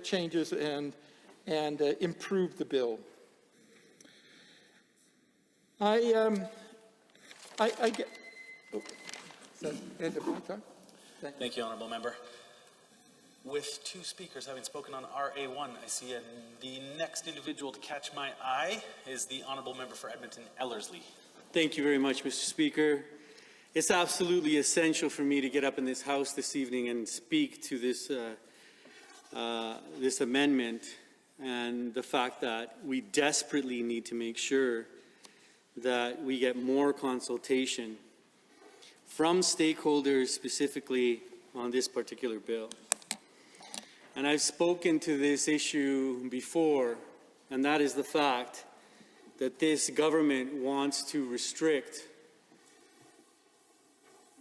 changes and improve the bill. I get. Oh, is that end of my time? Thank you, Honourable Member. With two speakers having spoken on RA1, I see the next individual to catch my eye is the Honourable Member for Edmonton Ellerslie. Thank you very much, Mr. Speaker. It's absolutely essential for me to get up in this House this evening and speak to this this amendment and the fact that we desperately need to make sure that we get more consultation from stakeholders specifically on this particular bill. And I've spoken to this issue before, and that is the fact that this government wants to restrict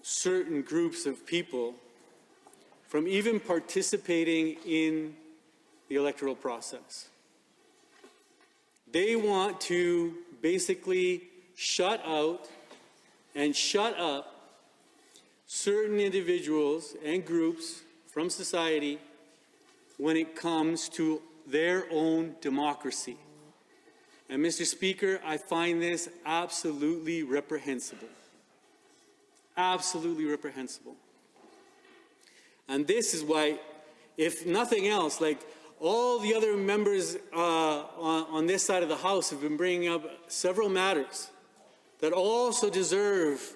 certain groups of people from even participating in the electoral process. They want to basically shut out and shut up certain individuals and groups from society when it comes to their own democracy. And Mr. Speaker, I find this absolutely reprehensible. Absolutely reprehensible. And this is why, if nothing else, like all the other members on this side of the House have been bringing up several matters that also deserve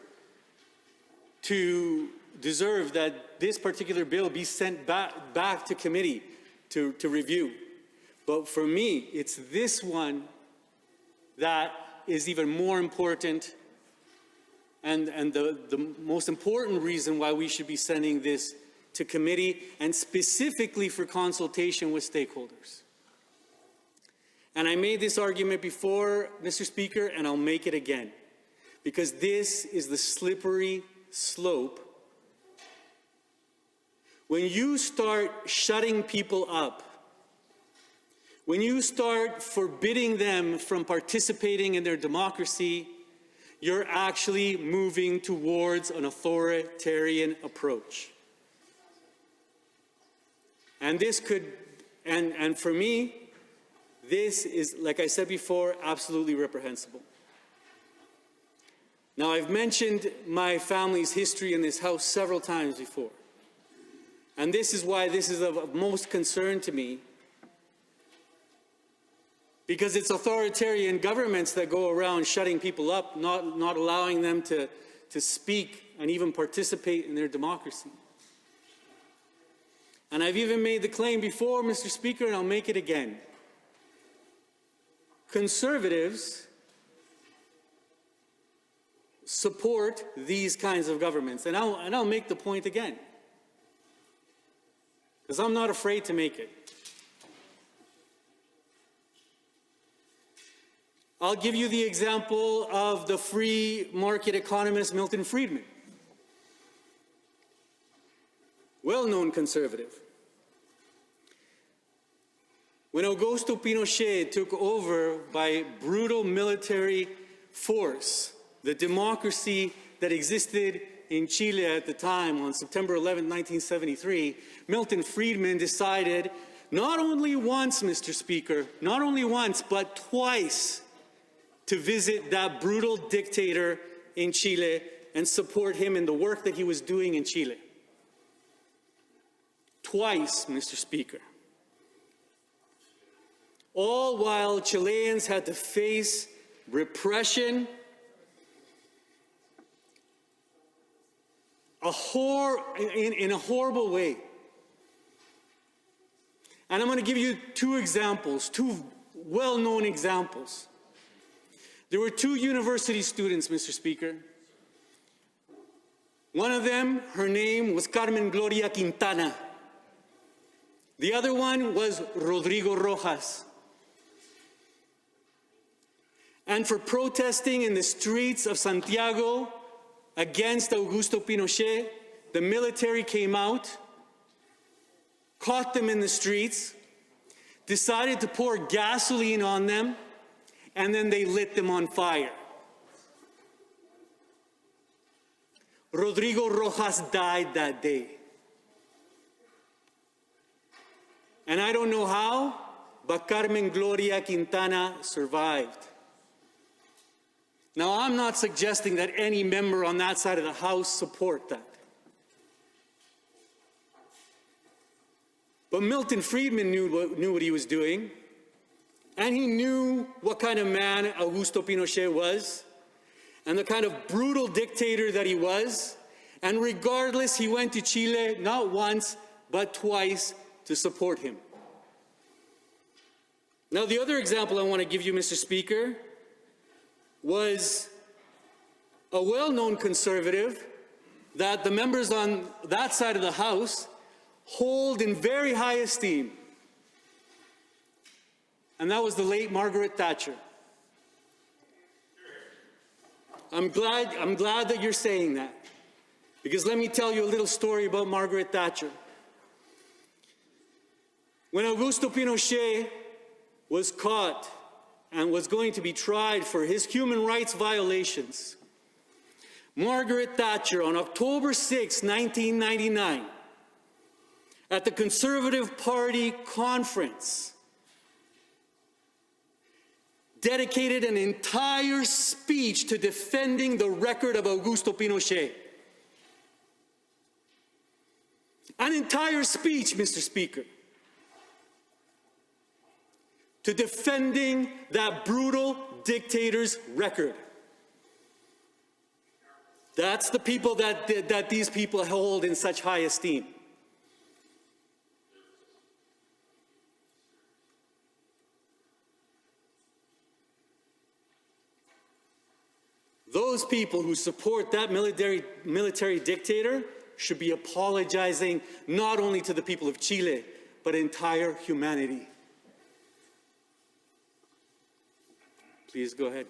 that this particular bill be sent back to committee to review. But for me, it's this one that is even more important and the most important reason why we should be sending this to committee and specifically for consultation with stakeholders. And I made this argument before, Mr. Speaker, and I'll make it again, because this is the slippery slope. When you start shutting people up, when you start forbidding them from participating in their democracy, you're actually moving towards an authoritarian approach. And this could, and for me, this is, like I said before, absolutely reprehensible. Now, I've mentioned my family's history in this House several times before. And this is why this is of most concern to me. Because it's authoritarian governments that go around shutting people up, not allowing them to speak and even participate in their democracy. And I've even made the claim before, Mr. Speaker, and I'll make it again. Conservatives support these kinds of governments. And I'll make the point again, because I'm not afraid to make it. I'll give you the example of the free market economist Milton Friedman, well-known conservative. When Augusto Pinochet took over by brutal military force the democracy that existed in Chile at the time on September 11, 1973, Milton Friedman decided not only once, Mr. Speaker, not only once, but twice to visit that brutal dictator in Chile and support him in the work that he was doing in Chile. Twice, Mr. Speaker. All while Chileans had to face repression, in a horrible way. And I'm going to give you two examples, two well-known examples. There were two university students, Mr. Speaker. One of them, her name was Carmen Gloria Quintana. The other one was Rodrigo Rojas. And for protesting in the streets of Santiago against Augusto Pinochet, the military came out, caught them in the streets, decided to pour gasoline on them, and then they lit them on fire. Rodrigo Rojas died that day. And I don't know how, but Carmen Gloria Quintana survived. Now, I'm not suggesting that any member on that side of the House support that. But Milton Friedman knew what he was doing, and he knew what kind of man Augusto Pinochet was, and the kind of brutal dictator that he was. And regardless, he went to Chile not once, but twice to support him. Now, the other example I want to give you, Mr. Speaker, was a well-known conservative that the members on that side of the House hold in very high esteem. And that was the late Margaret Thatcher. I'm glad that you're saying that, because let me tell you a little story about Margaret Thatcher. When Augusto Pinochet was caught and was going to be tried for his human rights violations, Margaret Thatcher, on October 6, 1999, at the Conservative Party conference, dedicated an entire speech to defending the record of Augusto Pinochet. An entire speech, Mr. Speaker, to defending that brutal dictator's record. That's the people that these people hold in such high esteem. Those people who support that military dictator should be apologizing not only to the people of Chile, but entire humanity. Please go ahead.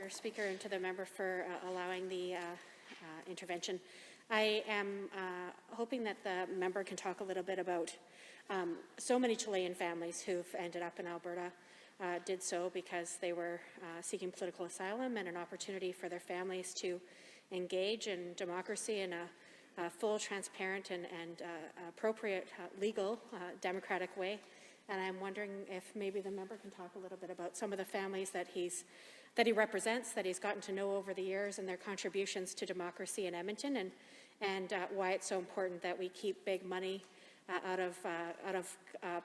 Mr. Speaker, and to the member for allowing the intervention. I am hoping that the member can talk a little bit about so many Chilean families who've ended up in Alberta did so because they were seeking political asylum and an opportunity for their families to engage in democracy in a full, transparent, and appropriate, legal, democratic way. And I'm wondering if maybe the member can talk a little bit about some of the families that he represents, that he's gotten to know over the years, and their contributions to democracy in Edmonton, and why it's so important that we keep big money out of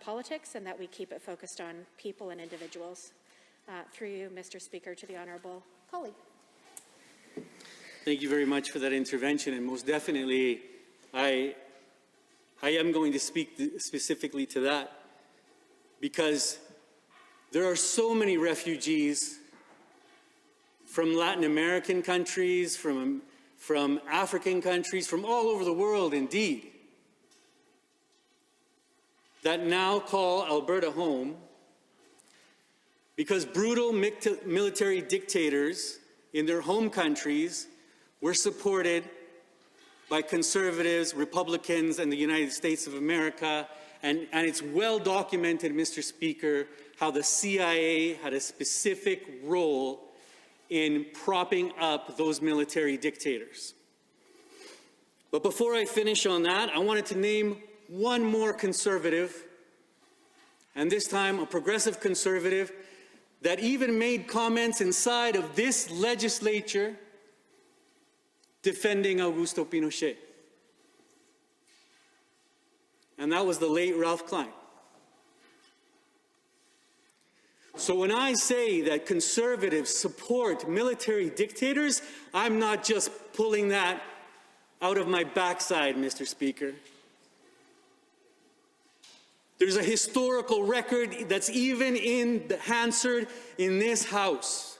politics, and that we keep it focused on people and individuals. Through you, Mr. Speaker, to the honourable colleague. Thank you very much for that intervention, and most definitely, I am going to speak specifically to that, because there are so many refugees from Latin American countries, from African countries, from all over the world, indeed, that now call Alberta home because brutal military dictators in their home countries were supported by conservatives, Republicans, and the United States of America. And it's well documented, Mr. Speaker, how the CIA had a specific role in propping up those military dictators. But before I finish on that, I wanted to name one more conservative, and this time a progressive conservative, that even made comments inside of this legislature defending Augusto Pinochet. And that was the late Ralph Klein. So when I say that conservatives support military dictators, I'm not just pulling that out of my backside, Mr. Speaker. There's a historical record that's even in the Hansard in this House.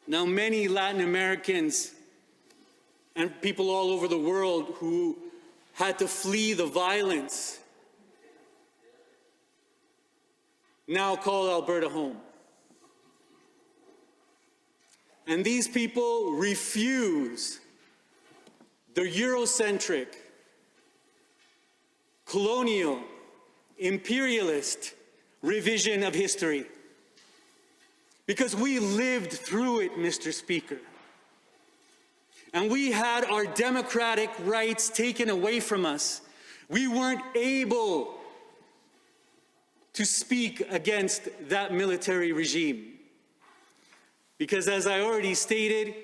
Now, many Latin Americans and people all over the world who had to flee the violence now call Alberta home. And these people refuse the Eurocentric, colonial, imperialist revision of history. because we lived through it, Mr. Speaker. And we had our democratic rights taken away from us. We weren't able to speak against that military regime. Because as I already stated,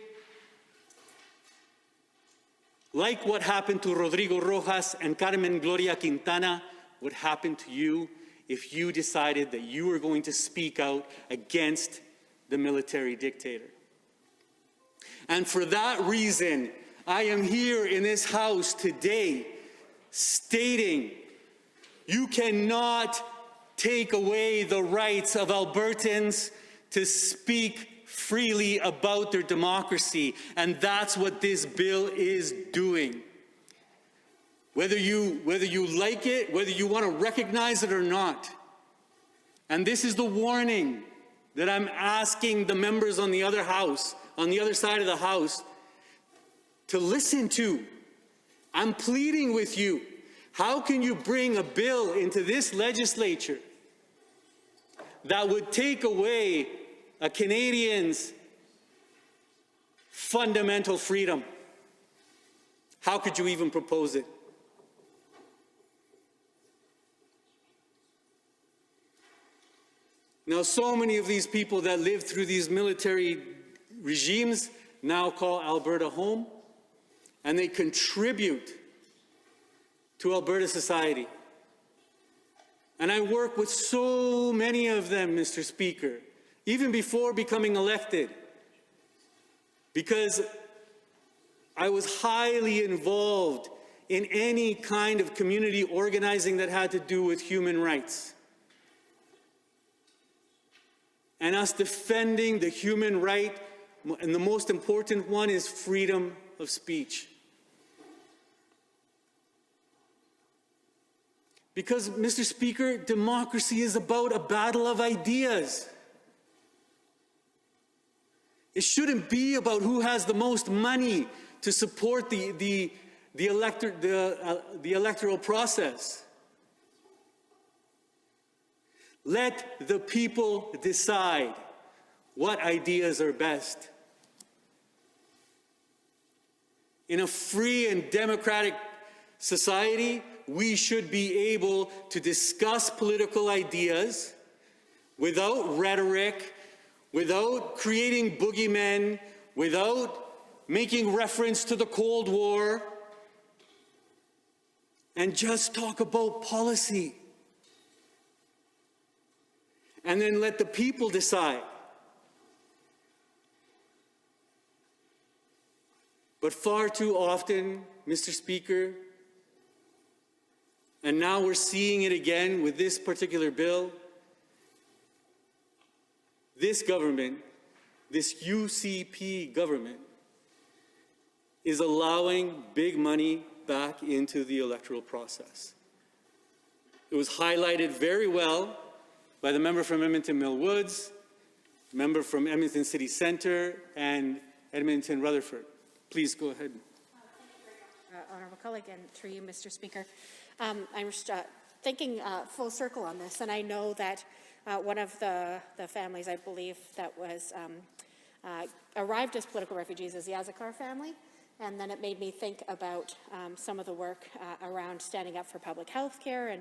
like what happened to Rodrigo Rojas and Carmen Gloria Quintana would happen to you if you decided that you were going to speak out against the military dictator. And for that reason, I am here in this House today stating you cannot take away the rights of Albertans to speak freely about their democracy. And that's what this bill is doing. Whether you like it, whether you want to recognize it or not. And this is the warning that I'm asking the members on the other house, on the other side of the House, to listen to. I'm pleading with you. How can you bring a bill into this legislature that would take away a Canadian's fundamental freedom? How could you even propose it? Now, so many of these people that lived through these military regimes now call Alberta home, and they contribute to Alberta society. And I work with so many of them, Mr. Speaker, even before becoming elected, because I was highly involved in any kind of community organizing that had to do with human rights. And us defending the human right, and the most important one is freedom of speech. Because, Mr. Speaker, democracy is about a battle of ideas. It shouldn't be about who has the most money to support the electoral process. Let the people decide what ideas are best. In a free and democratic society, we should be able to discuss political ideas without rhetoric, without creating boogeymen, without making reference to the Cold War, and just talk about policy. And then let the people decide. But far too often, Mr. Speaker, and now we're seeing it again with this particular bill, this government, this UCP government, is allowing big money back into the electoral process. It was highlighted very well by the member from Edmonton Mill Woods, member from Edmonton City Centre, and Edmonton Rutherford. Please go ahead. Honourable colleague, and through you, Mr. Speaker. I'm just thinking full circle on this, and I know that one of the families, I believe, that was arrived as political refugees is the Yazikar family, and then it made me think about some of the work around standing up for public health care,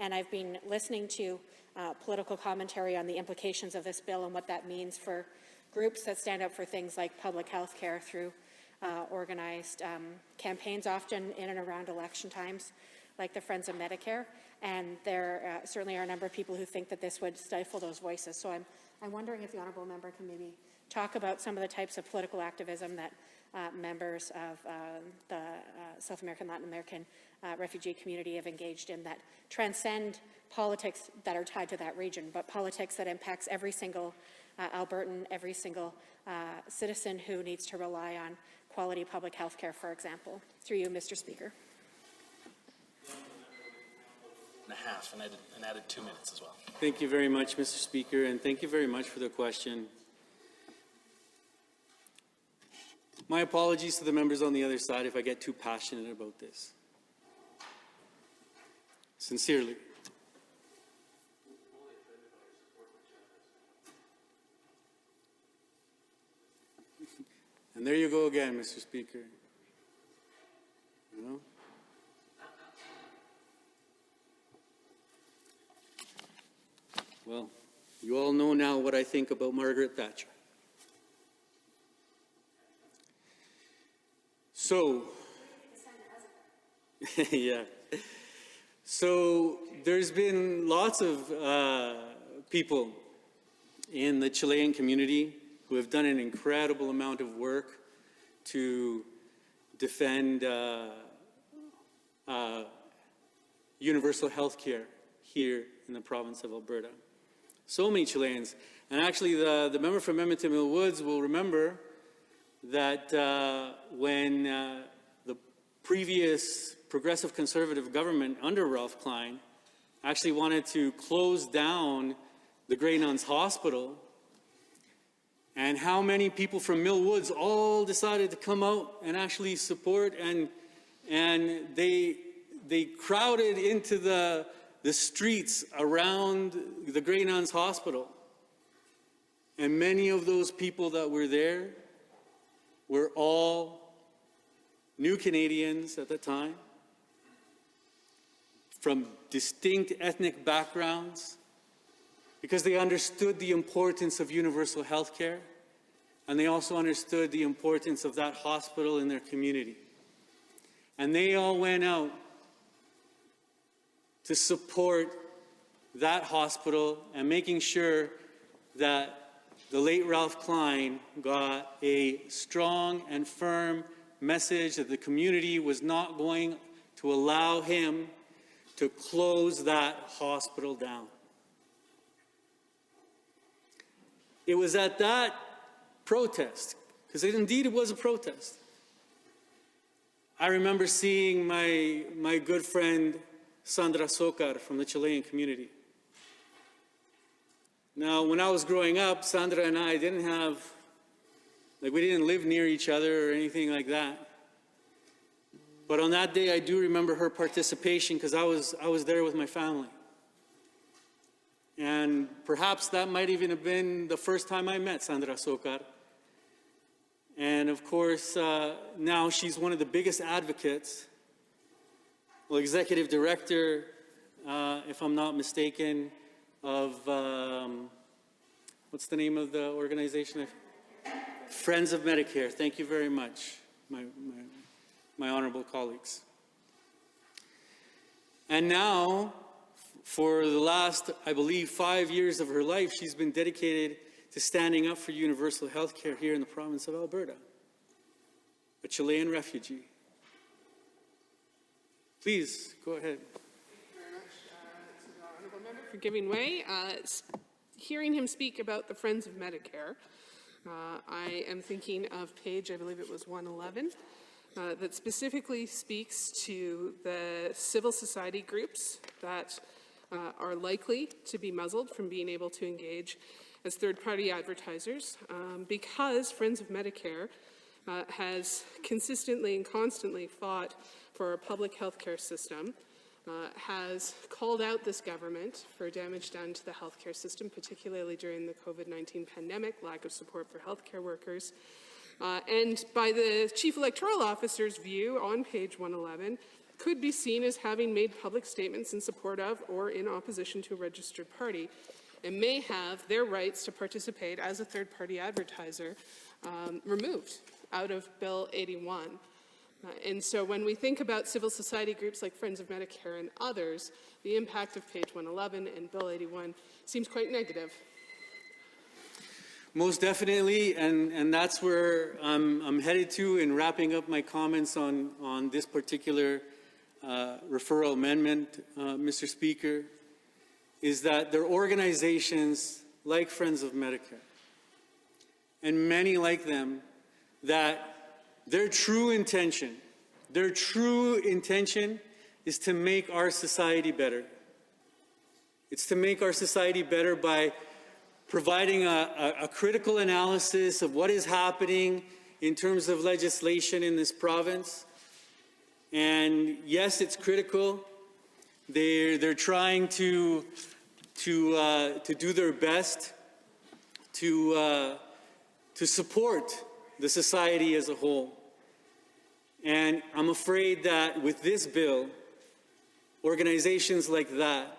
and I've been listening to political commentary on the implications of this bill and what that means for groups that stand up for things like public health care through organized campaigns, often in and around election times, like the Friends of Medicare. And there certainly are a number of people who think that this would stifle those voices. So I'm wondering if the honourable member can maybe talk about some of the types of political activism that members of the South American, Latin American refugee community have engaged in that transcend politics that are tied to that region, but politics that impacts every single Albertan, every single citizen who needs to rely on quality public health care, for example. Through you, Mr. Speaker. And a half, and added 2 minutes as well. Thank you very much, Mr. Speaker, and thank you very much for the question. My apologies to the members on the other side if I get too passionate about this. Sincerely. And there you go again, Mr. Speaker. You know? Well, you all know now what I think about Margaret Thatcher. So, yeah. So there's been lots of people in the Chilean community who have done an incredible amount of work to defend universal health care here in the province of Alberta. So many Chileans. And actually, the member from Edmonton Mill Woods will remember that when the previous progressive conservative government under Ralph Klein actually wanted to close down the Grey Nuns Hospital, and how many people from Mill Woods all decided to come out and actually support, and they crowded into the streets around the Grey Nuns Hospital. And many of those people that were there were all new Canadians at the time, from distinct ethnic backgrounds, because they understood the importance of universal health care, and they also understood the importance of that hospital in their community. And they all went out to support that hospital and making sure that the late Ralph Klein got a strong and firm message that the community was not going to allow him to close that hospital down. It was at that protest, because indeed it was a protest, I remember seeing my good friend Sandra Socar from the Chilean community. Now, when I was growing up, Sandra and I didn't have, we didn't live near each other or anything like that. But on that day, I do remember her participation because I was there with my family. And perhaps that might even have been the first time I met Sandra Socar. And of course, now she's one of the biggest advocates, well, executive director, if I'm not mistaken, of, what's the name of the organization? Friends of Medicare. Thank you very much, my honorable colleagues. And now, for the last, I believe, 5 years of her life, she's been dedicated to standing up for universal health care here in the province of Alberta. A Chilean refugee. Please, go ahead. Honourable member for giving way. Hearing him speak about the Friends of Medicare, I am thinking of page, I believe it was 111, that specifically speaks to the civil society groups that are likely to be muzzled from being able to engage as third-party advertisers because Friends of Medicare has consistently and constantly fought for a public health care system, has called out this government for damage done to the healthcare system, particularly during the COVID-19 pandemic, lack of support for healthcare workers. And by the Chief Electoral Officer's view on page 111, could be seen as having made public statements in support of or in opposition to a registered party, and may have their rights to participate as a third-party advertiser removed out of Bill 81. And so when we think about civil society groups like Friends of Medicare and others, the impact of page 111 and Bill 81 seems quite negative. Most definitely, and that's where I'm headed to in wrapping up my comments on this particular referral amendment, Mr. Speaker, is that there are organizations like Friends of Medicare, and many like them, that their true intention is to make our society better. It's to make our society better by providing a critical analysis of what is happening in terms of legislation in this province. And yes, it's critical. They're trying to do their best to support the society as a whole. And I'm afraid that with this bill, organizations like that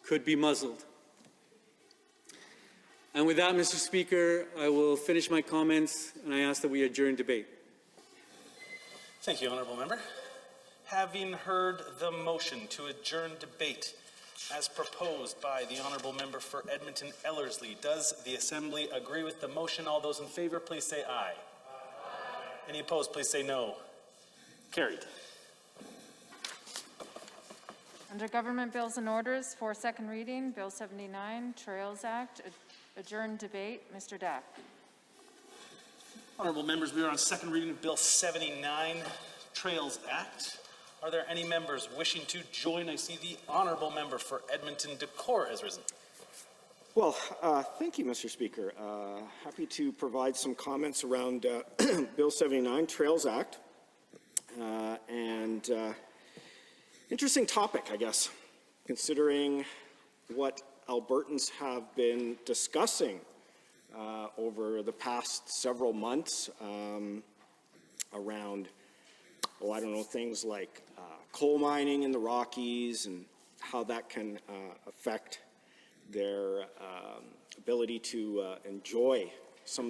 could be muzzled. And with that, Mr. Speaker, I will finish my comments and I ask that we adjourn debate. Thank you, Honourable Member. Having heard the motion to adjourn debate as proposed by the Honourable Member for Edmonton Ellerslie, does the Assembly agree with the motion? All those in favour, please say aye. Any opposed, please say no. Carried. Under Government Bills and Orders for second reading, Bill 79, Trails Act, adjourned debate. Mr. Dack. Honourable members, we are on second reading of Bill 79, Trails Act. Are there any members wishing to join? I see the Honourable Member for Edmonton Decor has risen. Well, thank you, Mr. Speaker. Happy to provide some comments around Bill 79, Trails Act. Interesting topic, I guess, considering what Albertans have been discussing over the past several months around, I don't know, things like coal mining in the Rockies and how that can affect their ability to enjoy some